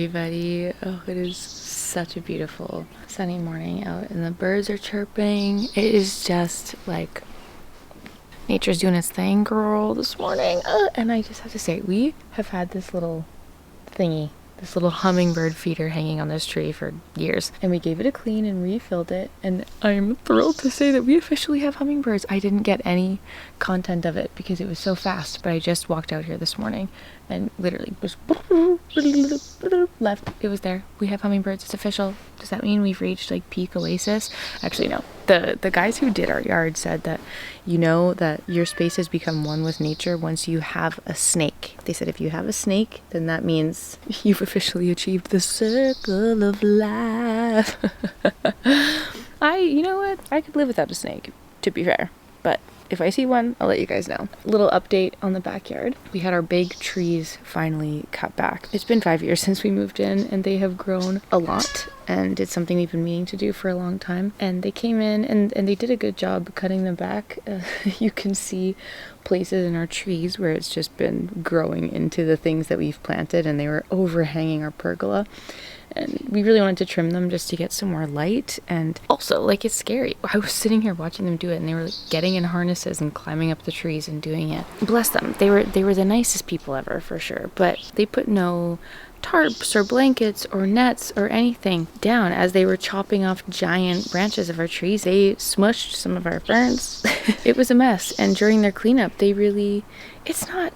everybody. Oh, it is such a beautiful sunny morning out and the birds are chirping. It is just like nature's doing its thing, girl, this morning. And I just have to say, we have had this little thingy, this little hummingbird feeder hanging on this tree for years, and we gave it a clean and refilled it, and I'm thrilled to say that we officially have hummingbirds. I didn't get any content of it because it was so fast, but I just walked out here this morning and literally just left. It was there. We have hummingbirds. It's official. Does that mean we've reached like peak oasis? Actually, no. The guys who did our yard said that you know that your space has become one with nature once you have a snake. They said if you have a snake, then that means you've officially achieved the circle of life. You know what? I could live without a snake, to be fair. But if I see one, I'll let you guys know. Little update on the backyard. We had our big trees finally cut back. It's been 5 years since we moved in and they have grown a lot, and it's something we've been meaning to do for a long time. And they came in and they did a good job cutting them back. You can see places in our trees where it's just been growing into the things that we've planted, and they were overhanging our pergola. And we really wanted to trim them just to get some more light. And also, like, it's scary. I was sitting here watching them do it, and they were like getting in harnesses and climbing up the trees and doing it. Bless them. They were the nicest people ever, for sure. But they put no tarps or blankets or nets or anything down as they were chopping off giant branches of our trees. They smushed some of our ferns. It was a mess. And during their cleanup, they really, it's not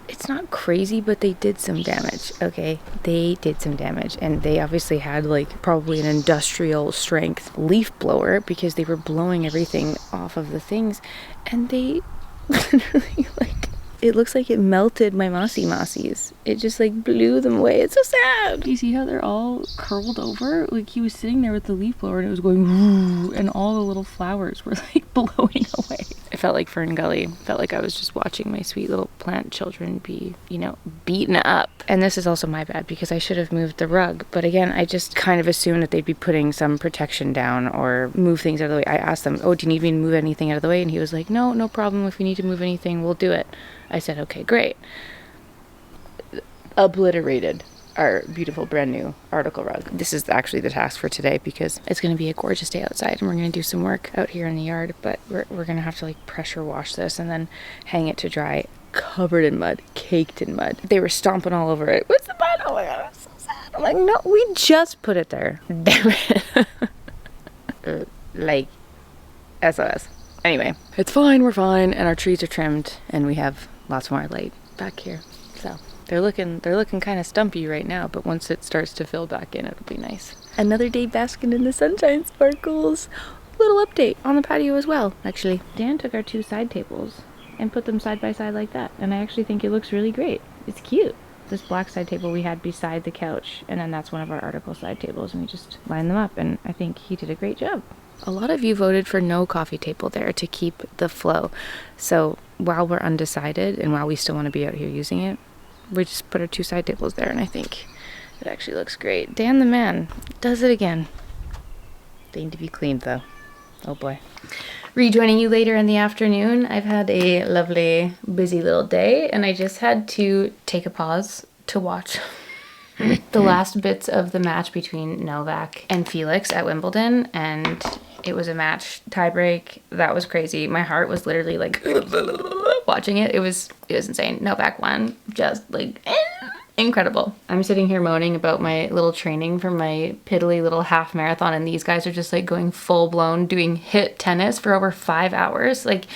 crazy, but they did some damage. Okay, they did some damage, and they obviously had like probably an industrial strength leaf blower because they were blowing everything off of the things, and they literally like, it looks like it melted my mossies. It just like blew them away. It's so sad. You see how they're all curled over? Like he was sitting there with the leaf blower and it was going woo, and all the little flowers were like blowing away. I felt like Fern Gully. Felt like I was just watching my sweet little plant children be, beaten up. And this is also my bad because I should have moved the rug. But again, I just kind of assumed that they'd be putting some protection down or move things out of the way. I asked them, oh, do you need me to move anything out of the way? And he was like, no problem. If we need to move anything, we'll do it. I said, okay, great. Obliterated our beautiful brand new article rug. This is actually the task for today because it's going to be a gorgeous day outside and we're going to do some work out here in the yard, but we're going to have to like pressure wash this and then hang it to dry, covered in mud, caked in mud. They were stomping all over it. What's the mud? Oh my god, I'm so sad. I'm like, no, we just put it there. Damn it. Like, SOS. Anyway, it's fine, we're fine, and our trees are trimmed and we have lots more light back here. So they're looking kind of stumpy right now, but once it starts to fill back in, it'll be nice. Another day basking in the sunshine sparkles. Little update on the patio as well, actually. Dan took our 2 side tables and put them side by side like that, and I actually think it looks really great. It's cute. This black side table we had beside the couch, and then that's one of our article side tables, and we just lined them up, and I think he did a great job. A lot of you voted for no coffee table there to keep the flow. So while we're undecided and while we still want to be out here using it, we just put our 2 side tables there, and I think it actually looks great. Dan the man does it again. They need to be cleaned though. Oh boy. Rejoining you later in the afternoon. I've had a lovely busy little day and I just had to take a pause to watch the last bits of the match between Novak and Felix at Wimbledon, and it was a match tiebreak. That was crazy. My heart was literally like watching it. It was insane. Novak won. Just like incredible. I'm sitting here moaning about my little training for my piddly little half marathon, and these guys are just like going full blown doing hit tennis for over 5 hours. Like,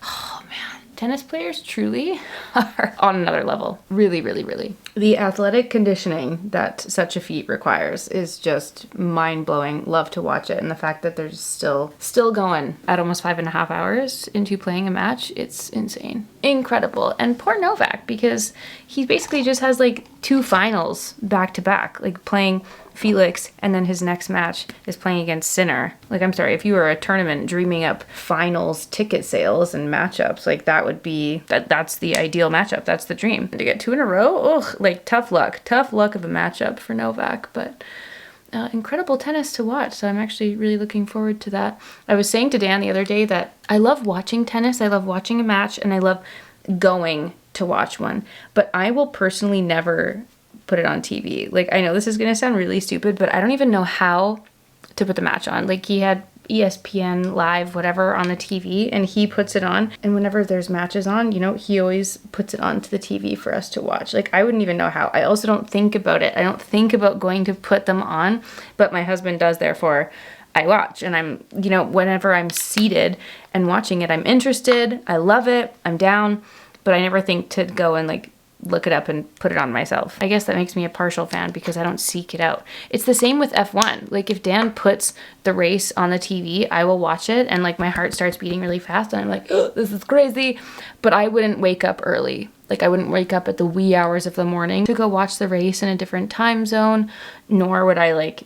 oh man, tennis players truly are on another level. Really, really, really. The athletic conditioning that such a feat requires is just mind-blowing. Love to watch it. And the fact that they're still going at almost 5.5 hours into playing a match, it's insane. Incredible. And poor Novak, because he basically just has like 2 finals back to back, like playing Felix, and then his next match is playing against Sinner. Like, I'm sorry, if you were a tournament dreaming up finals ticket sales and matchups, like that would be, that's the ideal matchup. That's the dream. And to get 2 in a row, ugh, like tough luck of a matchup for Novak, but incredible tennis to watch. So I'm actually really looking forward to that. I was saying to Dan the other day that I love watching tennis. I love watching a match and I love going to watch one, but I will personally never put it on TV. Like, I know this is gonna sound really stupid, but I don't even know how to put the match on. Like, he had ESPN Live, whatever, on the TV, and he puts it on, and whenever there's matches on, you know, he always puts it onto the TV for us to watch. Like, I wouldn't even know how. I also don't think about it. I don't think about going to put them on, but my husband does, therefore I watch. And I'm, you know, whenever I'm seated and watching it, I'm interested, I love it, I'm down, but I never think to go and like look it up and put it on myself. I guess that makes me a partial fan because I don't seek it out. It's the same with F1. Like, if Dan puts the race on the TV, I will watch it, and like my heart starts beating really fast and I'm like, oh, this is crazy. But I wouldn't wake up early. Like, I wouldn't wake up at the wee hours of the morning to go watch the race in a different time zone, nor would I like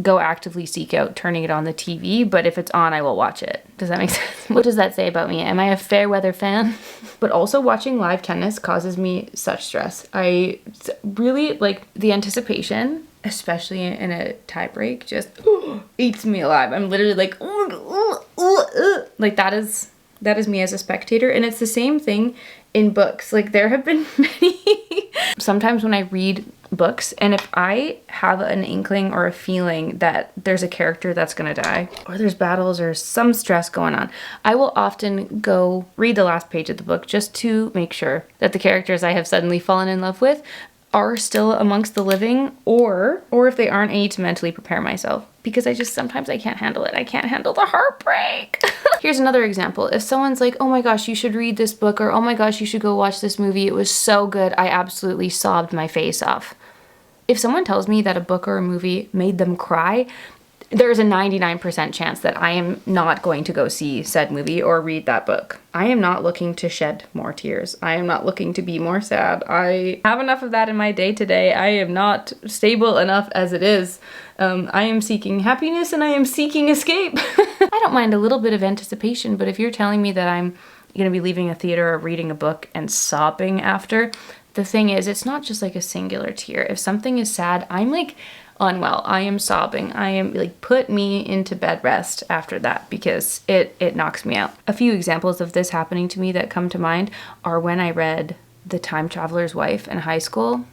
go actively seek out turning it on the TV, but if it's on, I will watch it. Does that make sense? What does that say about me? Am I a fair weather fan? But also, watching live tennis causes me such stress. I really, like, the anticipation, especially in a tie break, just eats me alive. I'm literally like, like, that is me as a spectator. And it's the same thing in books. Like, there have been many sometimes when I read books, and if I have an inkling or a feeling that there's a character that's gonna die, or there's battles or some stress going on, I will often go read the last page of the book just to make sure that the characters I have suddenly fallen in love with are still amongst the living, or if they aren't, I need to mentally prepare myself, because sometimes I can't handle it. I can't handle the heartbreak. Here's another example. If someone's like, oh my gosh, you should read this book, or oh my gosh, you should go watch this movie, it was so good, I absolutely sobbed my face off. If someone tells me that a book or a movie made them cry, there's a 99% chance that I am not going to go see said movie or read that book. I am not looking to shed more tears. I am not looking to be more sad. I have enough of that in my day today. I am not stable enough as it is. I am seeking happiness and I am seeking escape. I don't mind a little bit of anticipation, but if you're telling me that I'm going to be leaving a theater or reading a book and sobbing after, the thing is, it's not just like a singular tear. If something is sad, I'm like unwell. I am sobbing. I am like, put me into bed rest after that, because it knocks me out. A few examples of this happening to me that come to mind are when I read The Time Traveler's Wife in high school.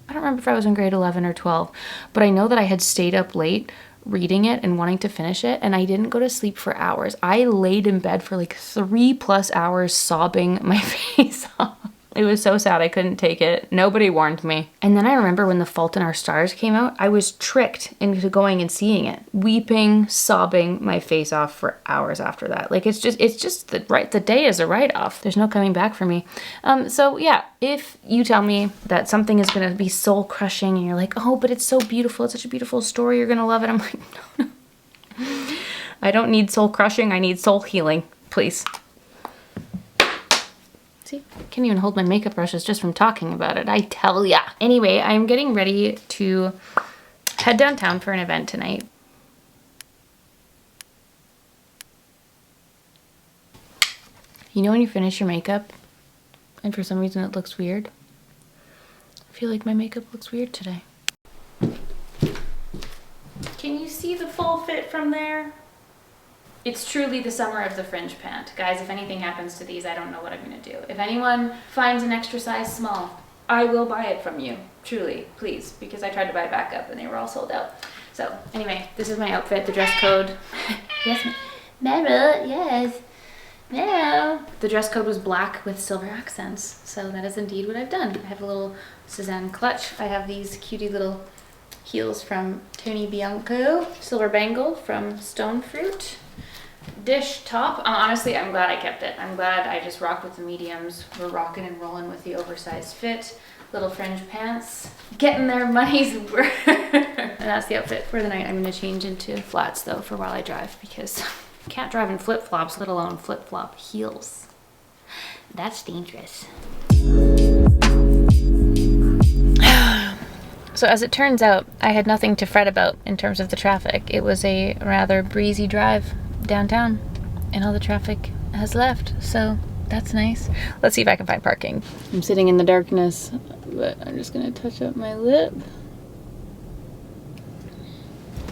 I don't remember if I was in grade 11 or 12, but I know that I had stayed up late reading it and wanting to finish it, and I didn't go to sleep for hours. I laid in bed for like 3+ hours sobbing my face off. It was so sad, I couldn't take it. Nobody warned me. And then I remember when The Fault in Our Stars came out, I was tricked into going and seeing it. Weeping, sobbing my face off for hours after that. Like, it's just the day is a write-off. There's no coming back for me. So yeah, if you tell me that something is gonna be soul-crushing and you're like, oh, but it's so beautiful, it's such a beautiful story, you're gonna love it, I'm like, no. I don't need soul-crushing, I need soul-healing, please. See, I can't even hold my makeup brushes just from talking about it, I tell ya. Anyway, I'm getting ready to head downtown for an event tonight. You know when you finish your makeup and for some reason it looks weird? I feel like my makeup looks weird today. Can you see the full fit from there? It's truly the summer of the fringe pant. Guys, if anything happens to these, I don't know what I'm gonna do. If anyone finds an extra size small, I will buy it from you. Truly, please, because I tried to buy a backup and they were all sold out. So anyway, this is my outfit, the dress code. Yes, Meryl, yes. Meryl. The dress code was black with silver accents. So that is indeed what I've done. I have a little Suzanne clutch. I have these cutie little heels from Tony Bianco. Silver bangle from Stone Fruit. Dish top. Honestly, I'm glad I kept it. I'm glad I just rocked with the mediums. We're rocking and rolling with the oversized fit. Little fringe pants. Getting their money's worth. And that's the outfit for the night. I'm going to change into flats though for while I drive, because I can't drive in flip-flops, let alone flip-flop heels. That's dangerous. So as it turns out, I had nothing to fret about in terms of the traffic. It was a rather breezy drive downtown and all the traffic has left, so that's nice. Let's see if I can find parking. I'm sitting in the darkness, but I'm just gonna touch up my lip.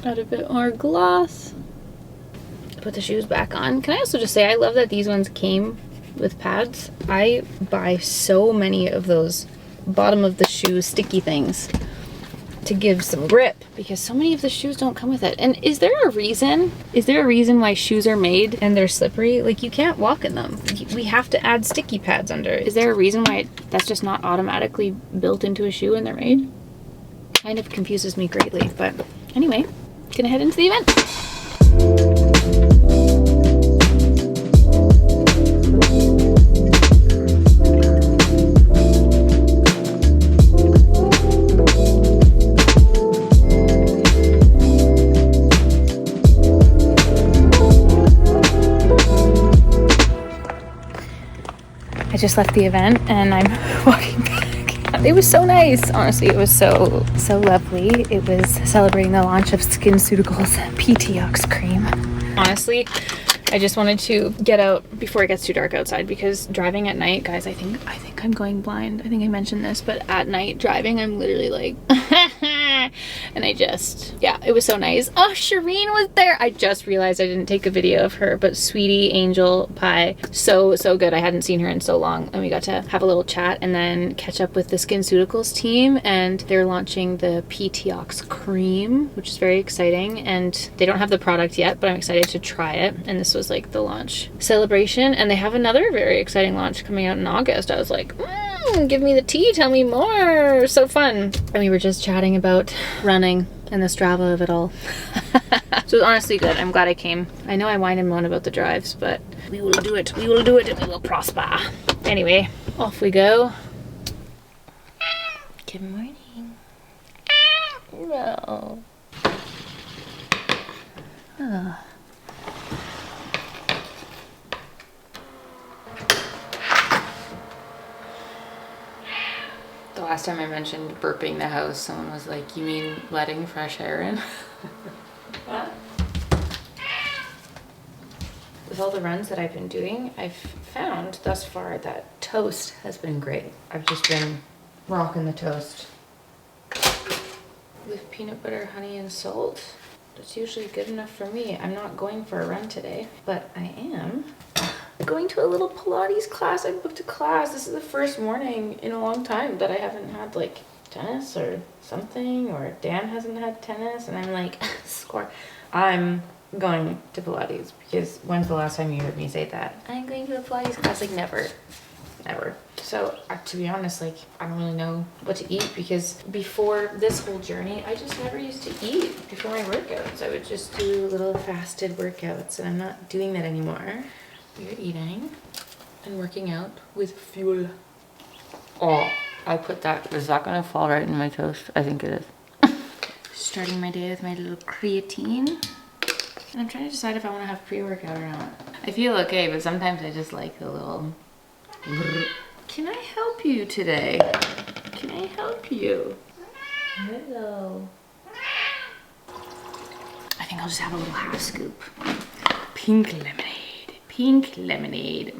Add a bit more gloss. Put the shoes back on. Can I also just say, I love that these ones came with pads. I buy so many of those bottom of the shoe sticky things to give some grip because so many of the shoes don't come with it. And is there a reason? Is there a reason why shoes are made and they're slippery? Like, you can't walk in them. We have to add sticky pads under. Is there a reason why that's just not automatically built into a shoe when they're made? Kind of confuses me greatly, but anyway, gonna head into the event. I just left the event and I'm walking back. It was so nice. Honestly, it was so lovely. It was celebrating the launch of SkinCeuticals PTX cream. Honestly, I just wanted to get out before it gets too dark outside because driving at night, guys, I think I'm going blind. I think I mentioned this, but at night driving, I'm literally like, and yeah, it was so nice. Oh, Shireen was there. I just realized I didn't take a video of her, but sweetie angel pie, so good. I hadn't seen her in so long, and we got to have a little chat and then catch up with the SkinCeuticals team, and they're launching the PTX cream, which is very exciting, and they don't have the product yet, but I'm excited to try it. And this was like the launch celebration, and they have another very exciting launch coming out in August. I was like, give me the tea, tell me more. So fun. And we were just chatting about running and the Strava of it all. So it was honestly good. I'm glad I came. I know I whine and moan about the drives, but we will do it. We will do it and we will prosper. Anyway, off we go. Good morning. No. Oh. The last time I mentioned burping the house, someone was like, you mean letting fresh air in? What? With all the runs that I've been doing, I've found thus far that toast has been great. I've just been rocking the toast with peanut butter, honey, and salt. That's usually good enough for me. I'm not going for a run today, but I am going to a little Pilates class. I booked a class. This is the first morning in a long time that I haven't had like tennis or something, or Dan hasn't had tennis, and I'm like, score. I'm going to Pilates because when's the last time you heard me say that? I'm going to a Pilates class. Like, never. So to be honest, like, I don't really know what to eat because before this whole journey, I just never used to eat before my workouts. I would just do little fasted workouts, and I'm not doing that anymore. We're eating and working out with fuel. Oh, I put that. Is that gonna fall right in my toast? I think it is. Starting my day with my little creatine. And I'm trying to decide if I want to have pre-workout or not. I feel okay, but sometimes I just like the little... Can I help you today? Can I help you? Hello. I think I'll just have a little half scoop. Pink lemonade. Pink lemonade.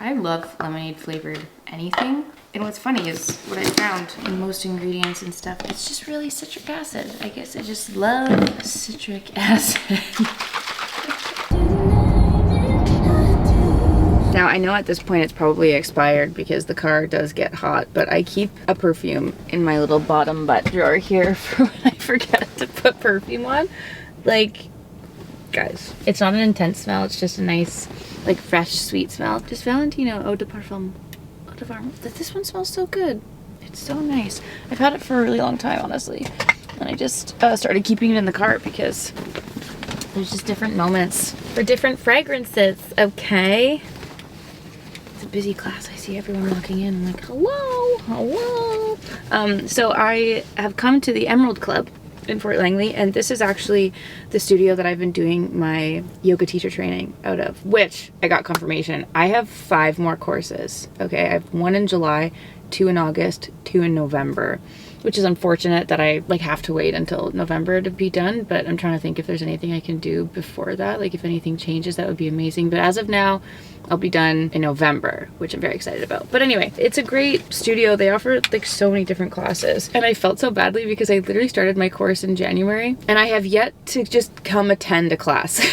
I love lemonade flavored anything. And what's funny is what I found in most ingredients and stuff, it's just really citric acid. I guess I just love citric acid. Now, I know at this point it's probably expired because the car does get hot, but I keep a perfume in my little bottom butt drawer here for when I forget to put perfume on. Like, guys, it's not an intense smell, it's just a nice, like, fresh, sweet smell. Just Valentino Eau de Parfum. Eau de Parfum. This one smells so good. It's so nice. I've had it for a really long time, honestly. And I just started keeping it in the car because there's just different moments for different fragrances, okay? It's a busy class. I see everyone walking in. I'm like, hello, hello. So I have come to the Emerald Club in Fort Langley, and this is actually the studio that I've been doing my yoga teacher training out of, which I got confirmation. I have 5 more courses, okay? I have 1 in July, 2 in August, 2 in November, which is unfortunate that I like have to wait until November to be done, but I'm trying to think if there's anything I can do before that. Like if anything changes, that would be amazing. But as of now, I'll be done in November, which I'm very excited about. But anyway, it's a great studio. They offer like so many different classes. And I felt so badly because I literally started my course in January and I have yet to just come attend a class.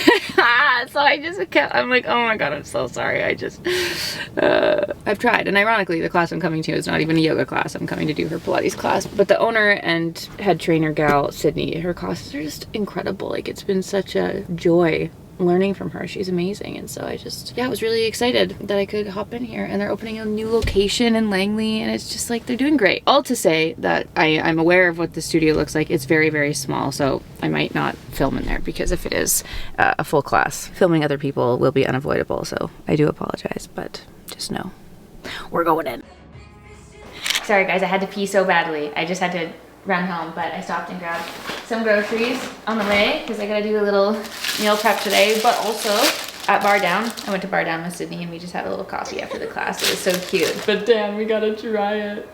that. So I just kept, I'm like, oh my god, I'm so sorry. I've tried. And ironically, the class I'm coming to is not even a yoga class. I'm coming to do her Pilates class. But the owner and head trainer gal, Sydney, her classes are just incredible. Like, it's been such a joy learning from her. She's amazing. And so I just, yeah, I was really excited that I could hop in here. And they're opening a new location in Langley, and it's just like, they're doing great. All to say that I'm aware of what the studio looks like. It's very, very small, so I might not film in there, because if it is a full class, filming other people will be unavoidable. So I do apologize, but just know we're going in. Sorry guys, I had to pee so badly. I just had to run home, but I stopped and grabbed some groceries on the way because I gotta do a little meal prep today. But also at Bar Down, I went to Bar Down with Sydney and we just had a little coffee after the class. It was so cute. But damn, we gotta try it.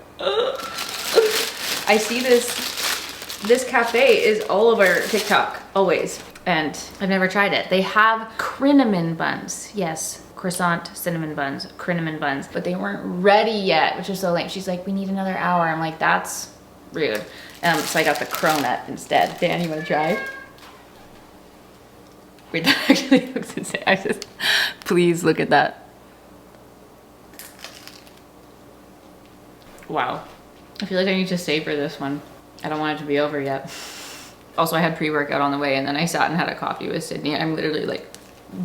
I see this cafe is all over TikTok, always, and I've never tried it. They have cinnamon buns. Yes, croissant, cinnamon buns, cinnamon buns, but they weren't ready yet, which is so lame. She's like, we need another hour. I'm like, that's rude. So I got the cronut instead. Dan, you wanna try? Wait, that actually looks insane. Please look at that. Wow. I feel like I need to savor this one. I don't want it to be over yet. Also, I had pre-workout on the way, and then I sat and had a coffee with Sydney. I'm literally like,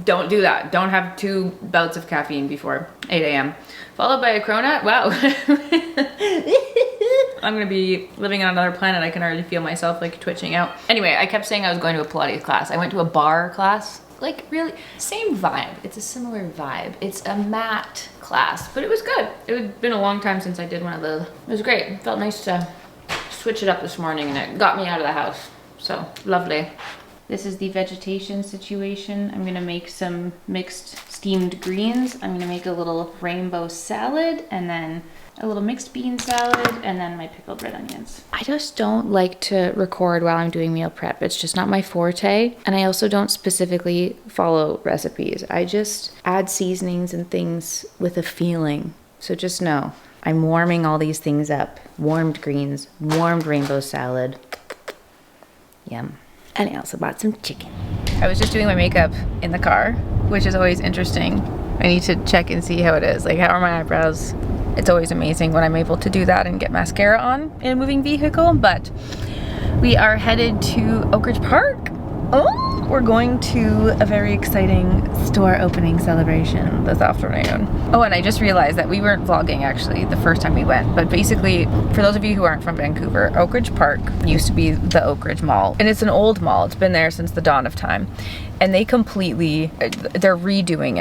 don't do that. Don't have 2 bouts of caffeine before 8 a.m. Followed by a cronut? Wow. I'm gonna be living on another planet. I can already feel myself like twitching out. Anyway, I kept saying I was going to a Pilates class. I went to a bar class. Like, really, same vibe. It's a similar vibe. It's a mat class, but it was good. It had been a long time since I did one of those. It was great. It felt nice to switch it up this morning, and it got me out of the house. So, lovely. This is the vegetation situation. I'm gonna make some mixed steamed greens. I'm gonna make a little rainbow salad, and then a little mixed bean salad, and then my pickled red onions. I just don't like to record while I'm doing meal prep. It's just not my forte. And I also don't specifically follow recipes. I just add seasonings and things with a feeling. So just know, I'm warming all these things up. Warmed greens, warmed rainbow salad. Yum. And I also bought some chicken. I was just doing my makeup in the car, which is always interesting. I need to check and see how it is. Like, how are my eyebrows? It's always amazing when I'm able to do that and get mascara on in a moving vehicle. But we are headed to Oakridge Park. Oh! We're going to a very exciting store opening celebration this afternoon. Oh, and I just realized that we weren't vlogging actually the first time we went, but basically, for those of you who aren't from Vancouver, Oakridge Park used to be the Oakridge Mall, and it's an old mall. It's been there since the dawn of time, and they're redoing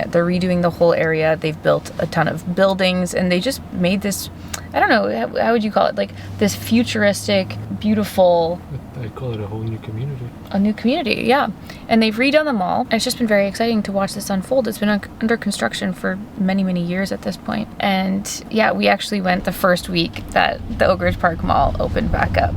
it. They're redoing the whole area. They've built a ton of buildings, and they just made this, I don't know, how would you call it? Like this futuristic, beautiful... I'd call it a whole new community. A new community, yeah. And they've redone the mall. And it's just been very exciting to watch this unfold. It's been under construction for many, many years at this point. And yeah, we actually went the first week that the Oakridge Park Mall opened back up.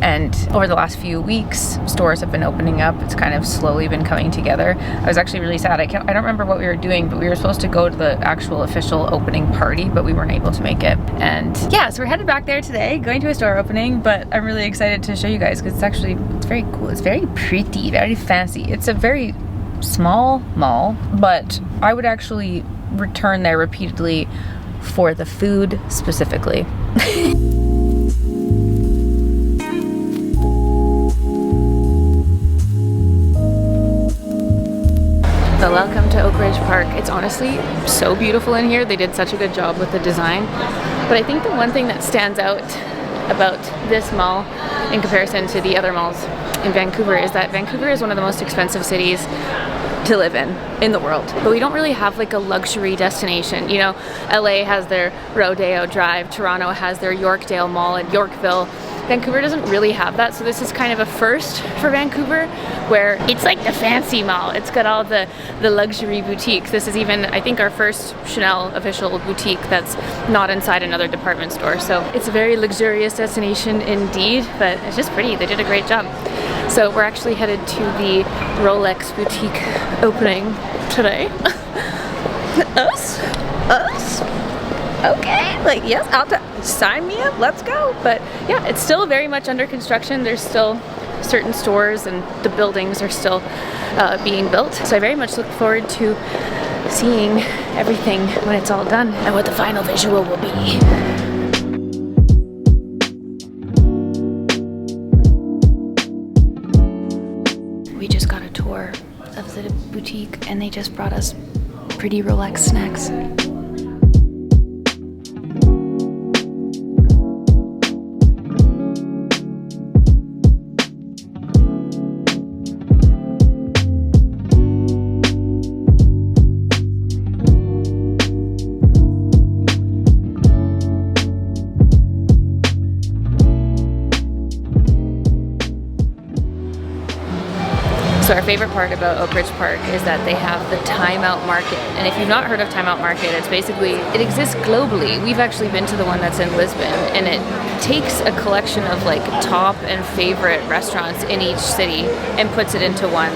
And over the last few weeks, stores have been opening up. It's kind of slowly been coming together. I was actually really sad. I don't remember what we were doing, but we were supposed to go to the actual official opening party, but we weren't able to make it. And yeah, so we're headed back there today, going to a store opening, but I'm really excited to show you guys because it's very cool. It's very pretty, very fancy. It's a very small mall, but I would actually return there repeatedly for the food specifically. So welcome to Oakridge Park. It's honestly so beautiful in here. They did such a good job with the design. But I think the one thing that stands out about this mall in comparison to the other malls in Vancouver is that Vancouver is one of the most expensive cities to live in the world. But we don't really have like a luxury destination. You know, LA has their Rodeo Drive, Toronto has their Yorkdale Mall in Yorkville. Vancouver doesn't really have that, so this is kind of a first for Vancouver, where it's like the fancy mall. It's got all the luxury boutiques. This is even, I think, our first Chanel official boutique that's not inside another department store. So it's a very luxurious destination indeed, but it's just pretty. They did a great job. So we're actually headed to the Rolex boutique opening today. Us? Okay, like yes, sign me up, let's go. But yeah, it's still very much under construction. There's still certain stores and the buildings are still being built. So I very much look forward to seeing everything when it's all done and what the final visual will be. We just got a tour of the boutique and they just brought us pretty Rolex snacks. So our favorite part about Oakridge Park is that they have the Timeout Market. And if you've not heard of Timeout Market, it's basically, it exists globally. We've actually been to the one that's in Lisbon, and it takes a collection of like top and favorite restaurants in each city and puts it into one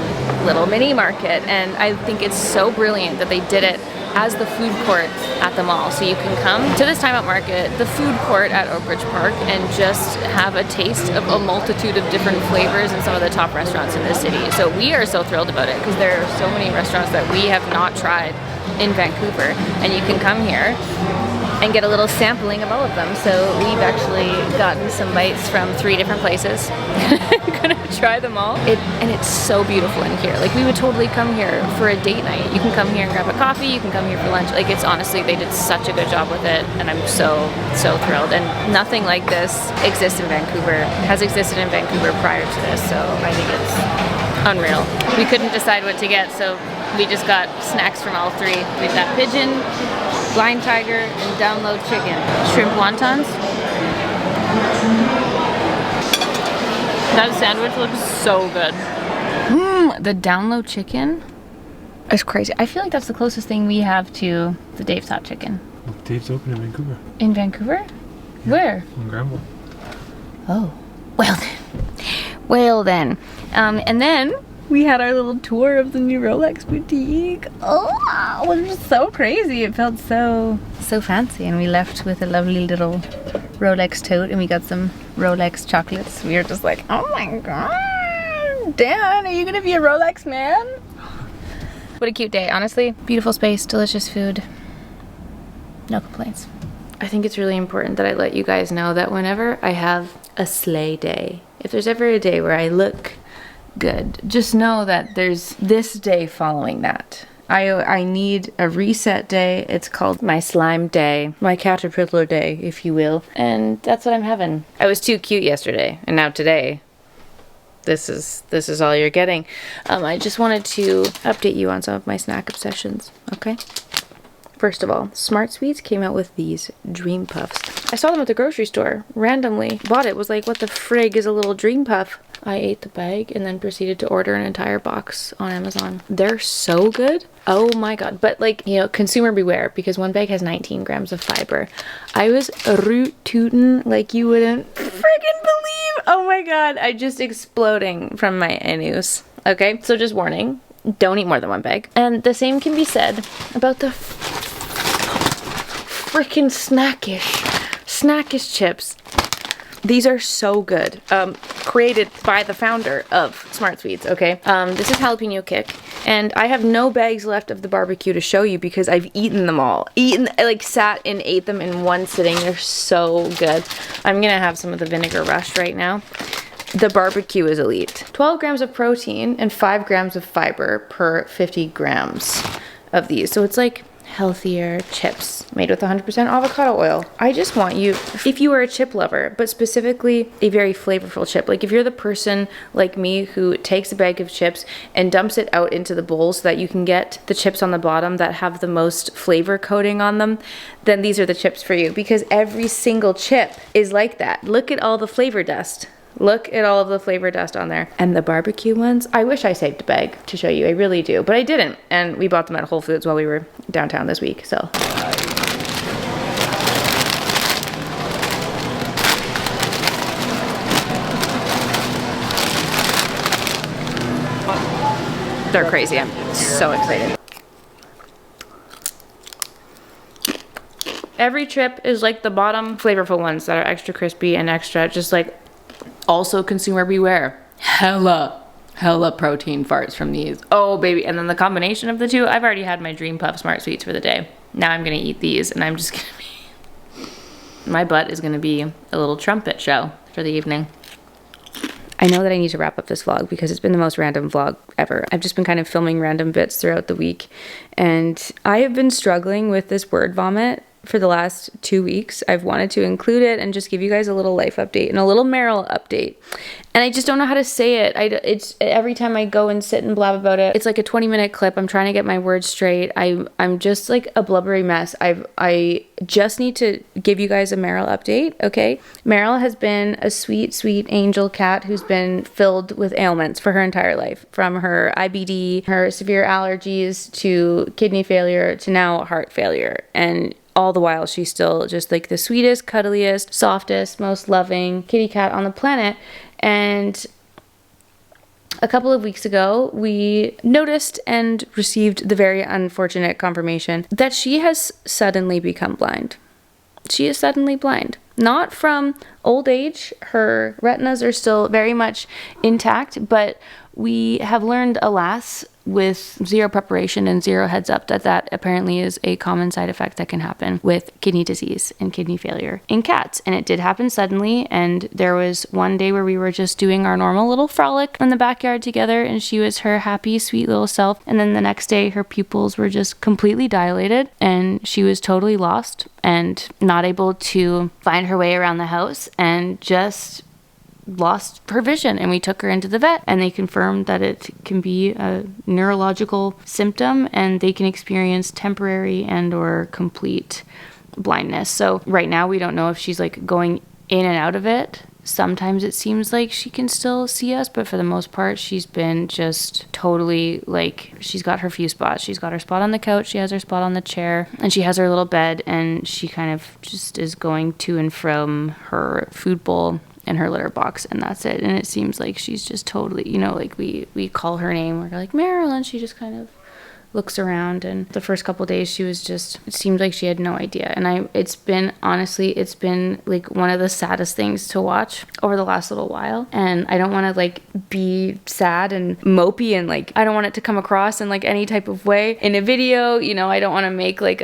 little mini market. And I think it's so brilliant that they did it as the food court at the mall. So you can come to this Timeout Market, the food court at Oakridge Park, and just have a taste of a multitude of different flavors in some of the top restaurants in this city. So we are so thrilled about it because there are so many restaurants that we have not tried in Vancouver, and you can come here and get a little sampling of all of them. So we've actually gotten some bites from 3 different places. Gonna try them all. And it's so beautiful in here. Like we would totally come here for a date night. You can come here and grab a coffee, you can come here for lunch. Like it's honestly, they did such a good job with it and I'm so thrilled. And nothing like this exists in Vancouver, has existed in Vancouver prior to this, so I think it's unreal. We couldn't decide what to get, so we just got snacks from all 3. We've got pigeon, blind tiger, and download chicken. Shrimp wontons. That sandwich looks so good. The download chicken is crazy. I feel like that's the closest thing we have to the Dave's Hot Chicken. Look, Dave's open in Vancouver. In Vancouver? Yeah, Where? on Granville. Oh, well then. Well then. And then we had our little tour of the new Rolex boutique. Oh, it was just so crazy. It felt so fancy. And we left with a lovely little Rolex tote and we got some Rolex chocolates. We were just like, oh my God, Dan, are you gonna be a Rolex man? What a cute day, honestly. Beautiful space, delicious food. No complaints. I think it's really important that I let you guys know that whenever I have a slay day, if there's ever a day where I look good, just know that there's this day following that. I need a reset day. It's called my slime day, my caterpillar day, if you will. And that's what I'm having. I was too cute yesterday, and now today, this is all you're getting. I just wanted to update you on some of my snack obsessions, okay? First of all, Smart Sweets came out with these Dream Puffs. I saw them at the grocery store, randomly. Bought it, was like, what the frig is a little Dream Puff? I ate the bag and then proceeded to order an entire box on Amazon. They're so good. Oh my God. But like, you know, consumer beware, because one bag has 19 grams of fiber. I was root tootin' like you wouldn't friggin' believe. Oh my God. I just exploding from my anus. Okay, so just warning, don't eat more than one bag. And the same can be said about the freaking snackish chips. These are so good. Created by the founder of Smart Sweets, okay? This is jalapeno kick, and I have no bags left of the barbecue to show you because I've eaten them all. I like sat and ate them in one sitting. They're so good. I'm gonna have some of the vinegar rush right now. The barbecue is elite. 12 grams of protein and 5 grams of fiber per 50 grams of these. So it's like healthier chips made with 100% avocado oil. I just want you, if you are a chip lover, but specifically a very flavorful chip, like if you're the person like me who takes a bag of chips and dumps it out into the bowl so that you can get the chips on the bottom that have the most flavor coating on them, then these are the chips for you, because every single chip is like that. Look at all the flavor dust. Look at all of the flavor dust on there. And the barbecue ones, I wish I saved a bag to show you. I really do, but I didn't. And we bought them at Whole Foods while we were downtown this week, so. They're crazy. I'm so excited. Every chip is like the bottom flavorful ones that are extra crispy and extra just like also consumer beware. hella protein farts from these. Oh, baby. And then the combination of the two, I've already had my Dream Puff Smart Sweets for the day. Now I'm going to eat these, and I'm just going to be... My butt is going to be a little trumpet show for the evening. I know that I need to wrap up this vlog because it's been the most random vlog ever. I've just been kind of filming random bits throughout the week, and I have been struggling with this word vomit for the last 2 weeks. I've wanted to include it and just give you guys a little life update and a little Meryl update. And I just don't know how to say it. It's every time I go and sit and blab about it, it's like a 20-minute clip. I'm trying to get my words straight. I'm just like a blubbery mess. I just need to give you guys a Meryl update, okay? Meryl has been a sweet, sweet angel cat who's been filled with ailments for her entire life, from her IBD, her severe allergies, to kidney failure, to now heart failure. And all the while, she's still just like the sweetest, cuddliest, softest, most loving kitty cat on the planet. And a couple of weeks ago, we noticed and received the very unfortunate confirmation that she has suddenly become blind. She is suddenly blind. Not from old age. Her retinas are still very much intact, but we have learned, alas, with zero preparation and zero heads up, that apparently is a common side effect that can happen with kidney disease and kidney failure in cats. And it did happen suddenly, and there was one day where we were just doing our normal little frolic in the backyard together, and she was her happy, sweet little self. And then the next day, her pupils were just completely dilated, and she was totally lost and not able to find her way around the house, and just lost her vision. And we took her into the vet, and they confirmed that it can be a neurological symptom, and they can experience temporary and or complete blindness. So right now we don't know if she's like going in and out of it. Sometimes it seems like she can still see us, but for the most part, she's been just totally like, she's got her few spots. She's got her spot on the couch, she has her spot on the chair, and she has her little bed, and she kind of just is going to and from her food bowl and her litter box, and that's it. And it seems like she's just totally, you know, like we call her name, we're like, Meryl, and she just kind of looks around. And the first couple days she was just, it seemed like she had no idea. And it's been like one of the saddest things to watch over the last little while. And I don't want to like be sad and mopey, and like I don't want it to come across in like any type of way in a video, you know. I don't want to make like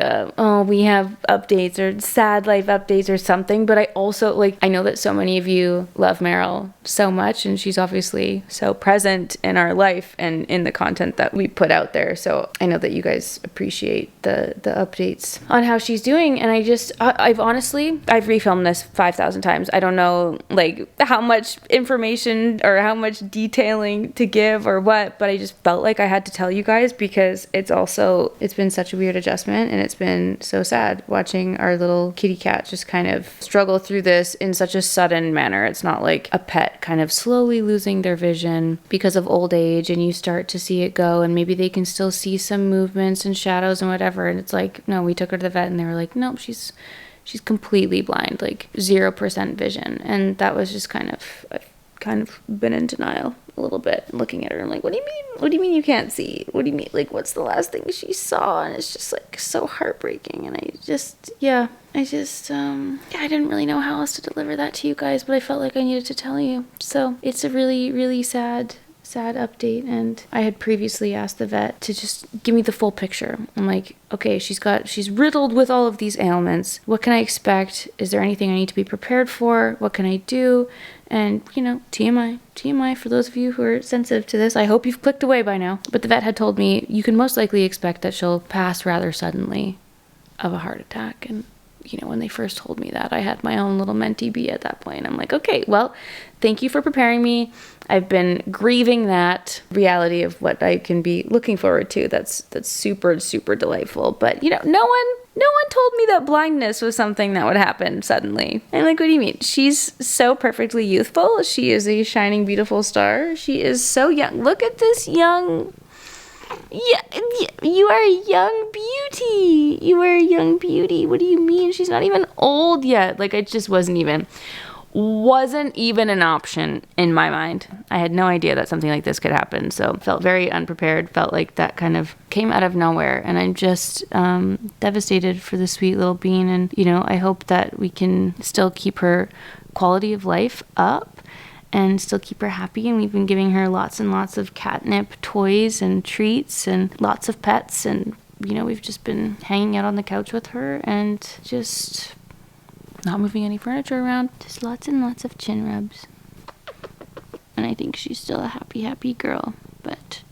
we have updates or sad life updates or something. But I also like, I know that so many of you love Meryl so much, and she's obviously so present in our life and in the content that we put out there. So I know that you guys appreciate the updates on how she's doing. And I've refilmed this 5,000 times. I don't know like how much information or how much detailing to give or what, but I just felt like I had to tell you guys, because it's been such a weird adjustment, and it's been so sad watching our little kitty cat just kind of struggle through this in such a sudden manner. It's not like a pet kind of slowly losing their vision because of old age, and you start to see it go, and maybe they can still see some movements and shadows and whatever. And it's like, no, we took her to the vet, and they were like, nope, she's completely blind, like 0% vision. And that was just I've kind of been in denial a little bit, looking at her. I'm like, what do you mean? What do you mean you can't see? What do you mean? Like, what's the last thing she saw? And it's just like so heartbreaking. And I didn't really know how else to deliver that to you guys, but I felt like I needed to tell you. So it's a really, really sad update. And I had previously asked the vet to just give me the full picture. I'm like, okay, she's riddled with all of these ailments. What can I expect? Is there anything I need to be prepared for? What can I do? And, you know, TMI for those of you who are sensitive to this. I hope you've clicked away by now. But the vet had told me you can most likely expect that she'll pass rather suddenly of a heart attack. And, you know, when they first told me that, I had my own little mentee bee at that point. I'm like, okay, well, thank you for preparing me. I've been grieving that reality of what I can be looking forward to. That's super, super delightful. But, you know, no one told me that blindness was something that would happen suddenly. I'm like, what do you mean? She's so perfectly youthful. She is a shining, beautiful star. She is so young. Look at this young... Yeah, you are a young beauty. You are a young beauty. What do you mean? She's not even old yet. Like, it just wasn't even an option in my mind. I had no idea that something like this could happen. So felt very unprepared. Felt like that kind of came out of nowhere. And I'm just devastated for the sweet little bean. And, you know, I hope that we can still keep her quality of life up. and still keep her happy. And we've been giving her lots and lots of catnip toys and treats and lots of pets. And, you know, we've just been hanging out on the couch with her and just not moving any furniture around. Just lots and lots of chin rubs. And I think she's still a happy, happy girl. But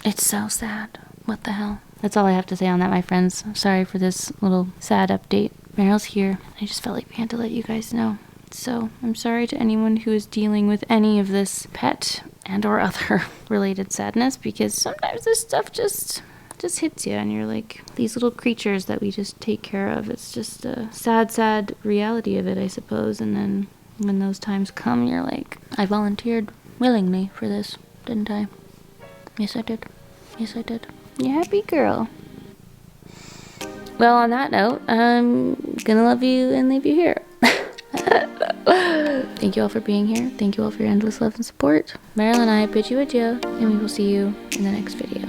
it's so sad. What the hell? That's all I have to say on that, my friends. I'm sorry for this little sad update. Meryl's here. I just felt like we had to let you guys know. So I'm sorry to anyone who is dealing with any of this pet and or other related sadness, because sometimes this stuff just hits you and you're like, these little creatures that we just take care of, it's just a sad reality of it, I suppose. And then when those times come, you're like, I volunteered willingly for this, didn't I? Yes, I did. Yes, I did. You happy girl. Well, on that note, I'm gonna love you and leave you here. Thank you all for being here. Thank you all for your endless love and support. Meryl and I bid you adieu, and we will see you in the next video.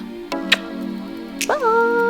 Bye!